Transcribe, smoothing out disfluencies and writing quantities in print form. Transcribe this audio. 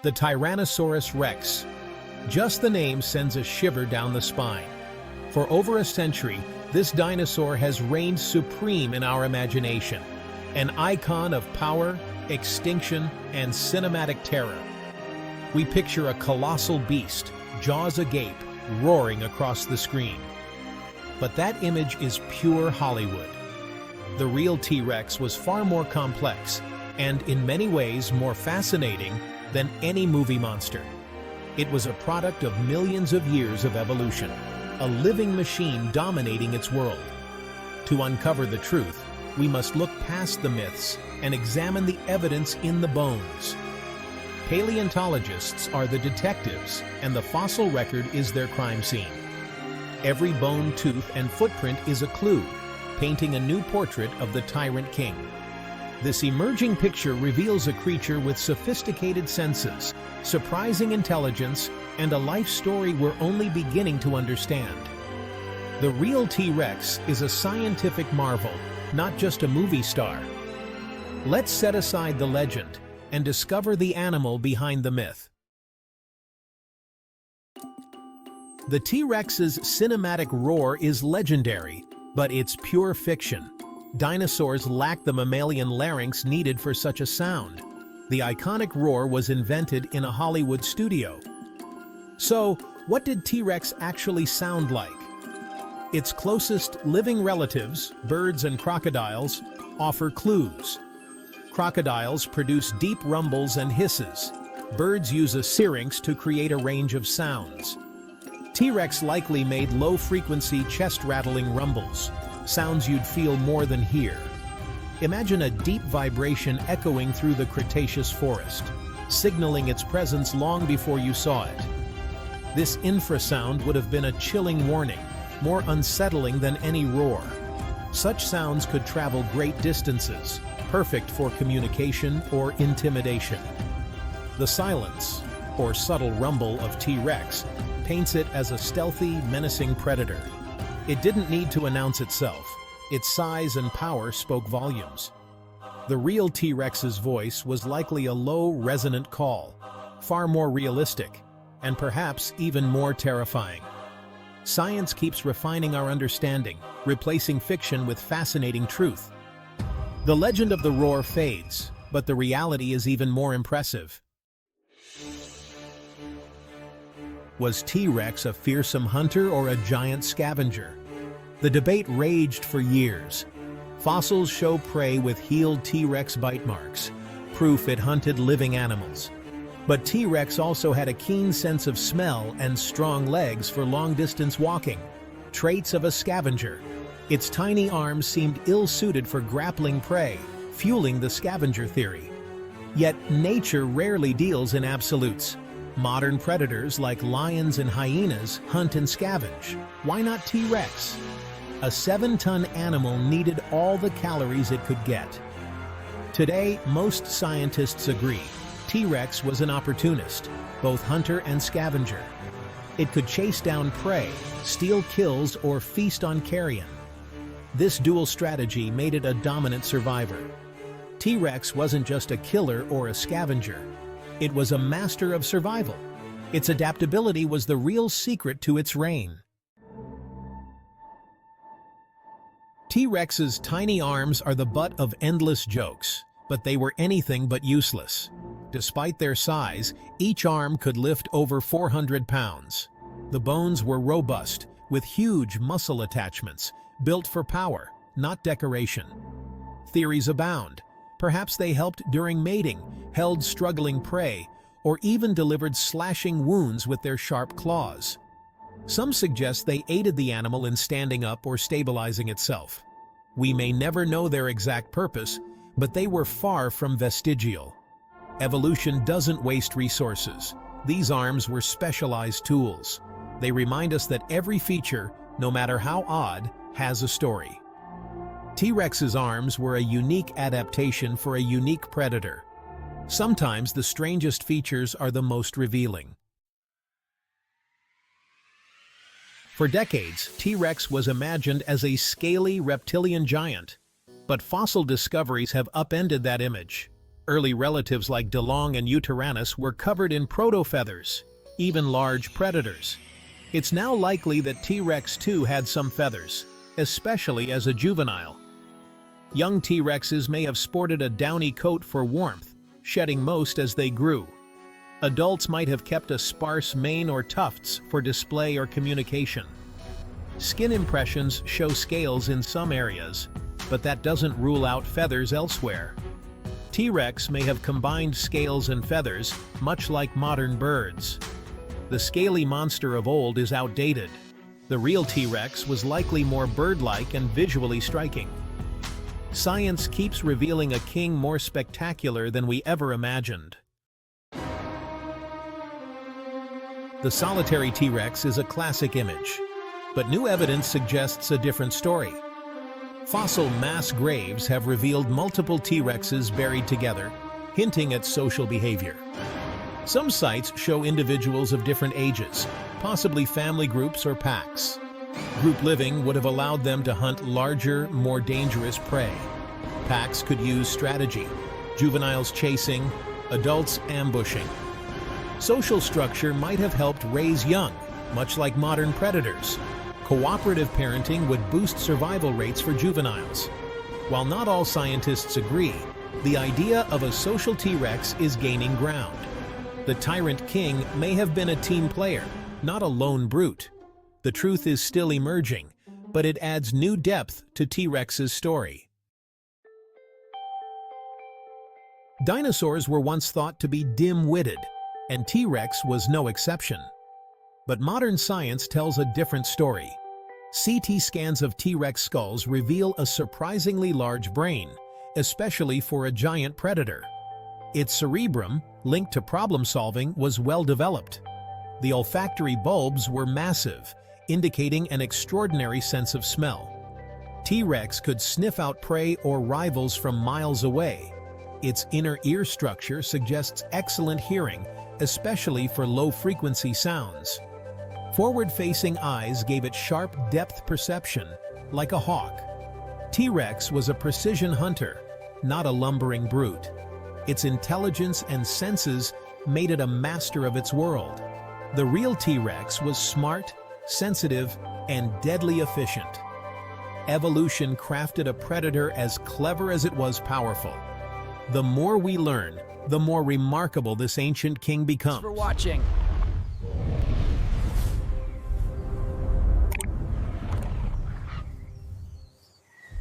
The Tyrannosaurus Rex. Just the name sends a shiver down the spine. For over a century, this dinosaur has reigned supreme in our imagination, an icon of power, extinction, and cinematic terror. We picture a colossal beast, jaws agape, roaring across the screen. But that image is pure Hollywood. The real T-Rex was far more complex, and in many ways more fascinating than any movie monster. It was a product of millions of years of evolution, a living machine dominating its world. To uncover the truth, we must look past the myths and examine the evidence in the bones. Paleontologists are the detectives, and the fossil record is their crime scene. Every bone, tooth, and footprint is a clue, painting a new portrait of the tyrant king. This emerging picture reveals a creature with sophisticated senses, surprising intelligence, and a life story we're only beginning to understand. The real T-Rex is a scientific marvel, not just a movie star. Let's set aside the legend and discover the animal behind the myth. The T-Rex's cinematic roar is legendary, but it's pure fiction. Dinosaurs lack the mammalian larynx needed for such a sound. The iconic roar was invented in a Hollywood studio. So, what did T-Rex actually sound like? Its closest living relatives, birds and crocodiles, offer clues. Crocodiles produce deep rumbles and hisses. Birds use a syrinx to create a range of sounds. T-Rex likely made low-frequency chest-rattling rumbles, sounds you'd feel more than hear. Imagine a deep vibration echoing through the Cretaceous forest, signaling its presence long before you saw it. This infrasound would have been a chilling warning, more unsettling than any roar. Such sounds could travel great distances, perfect for communication or intimidation. The silence, or subtle rumble of T-Rex, paints it as a stealthy, menacing predator. It didn't need to announce itself. Its size and power spoke volumes. The real T-Rex's voice was likely a low, resonant call, far more realistic, and perhaps even more terrifying. Science keeps refining our understanding, replacing fiction with fascinating truth. The legend of the roar fades, but the reality is even more impressive. Was T-Rex a fearsome hunter or a giant scavenger? The debate raged for years. Fossils show prey with healed T-Rex bite marks, proof it hunted living animals. But T-Rex also had a keen sense of smell and strong legs for long-distance walking, traits of a scavenger. Its tiny arms seemed ill-suited for grappling prey, fueling the scavenger theory. Yet nature rarely deals in absolutes. Modern predators like lions and hyenas hunt and scavenge. Why not T-Rex? A 7-ton animal needed all the calories it could get. Today, most scientists agree T-Rex was an opportunist, both hunter and scavenger. It could chase down prey, steal kills, or feast on carrion. This dual strategy made it a dominant survivor. T-Rex wasn't just a killer or a scavenger. It was a master of survival. Its adaptability was the real secret to its reign. T-Rex's tiny arms are the butt of endless jokes, but they were anything but useless. Despite their size, each arm could lift over 400 pounds. The bones were robust, with huge muscle attachments, built for power, not decoration. Theories abound. Perhaps they helped during mating, held struggling prey, or even delivered slashing wounds with their sharp claws. Some suggest they aided the animal in standing up or stabilizing itself. We may never know their exact purpose, but they were far from vestigial. Evolution doesn't waste resources. These arms were specialized tools. They remind us that every feature, no matter how odd, has a story. T-Rex's arms were a unique adaptation for a unique predator. Sometimes the strangest features are the most revealing. For decades, T-Rex was imagined as a scaly reptilian giant, but fossil discoveries have upended that image. Early relatives like DeLong and Utyrannus were covered in proto-feathers, even large predators. It's now likely that T-Rex too had some feathers, especially as a juvenile. Young T-Rexes may have sported a downy coat for warmth, shedding most as they grew. Adults might have kept a sparse mane or tufts for display or communication. Skin impressions show scales in some areas, but that doesn't rule out feathers elsewhere. T-Rex may have combined scales and feathers, much like modern birds. The scaly monster of old is outdated. The real T-Rex was likely more bird-like and visually striking. Science keeps revealing a king more spectacular than we ever imagined. The solitary T-Rex is a classic image, but new evidence suggests a different story. Fossil mass graves have revealed multiple T-Rexes buried together, hinting at social behavior. Some sites show individuals of different ages, possibly family groups or packs. Group living would have allowed them to hunt larger, more dangerous prey. Packs could use strategy, juveniles chasing, adults ambushing. Social structure might have helped raise young, much like modern predators. Cooperative parenting would boost survival rates for juveniles. While not all scientists agree, the idea of a social T-Rex is gaining ground. The tyrant king may have been a team player, not a lone brute. The truth is still emerging, but it adds new depth to T-Rex's story. Dinosaurs were once thought to be dim-witted, and T-Rex was no exception. But modern science tells a different story. CT scans of T-Rex skulls reveal a surprisingly large brain, especially for a giant predator. Its cerebrum, linked to problem-solving, was well developed. The olfactory bulbs were massive, indicating an extraordinary sense of smell. T-Rex could sniff out prey or rivals from miles away. Its inner ear structure suggests excellent hearing, especially for low-frequency sounds. Forward-facing eyes gave it sharp depth perception, like a hawk. T-Rex was a precision hunter, not a lumbering brute. Its intelligence and senses made it a master of its world. The real T-Rex was smart, sensitive, and deadly efficient. Evolution crafted a predator as clever as it was powerful. The more we learn, the more remarkable this ancient king becomes. Thanks for watching.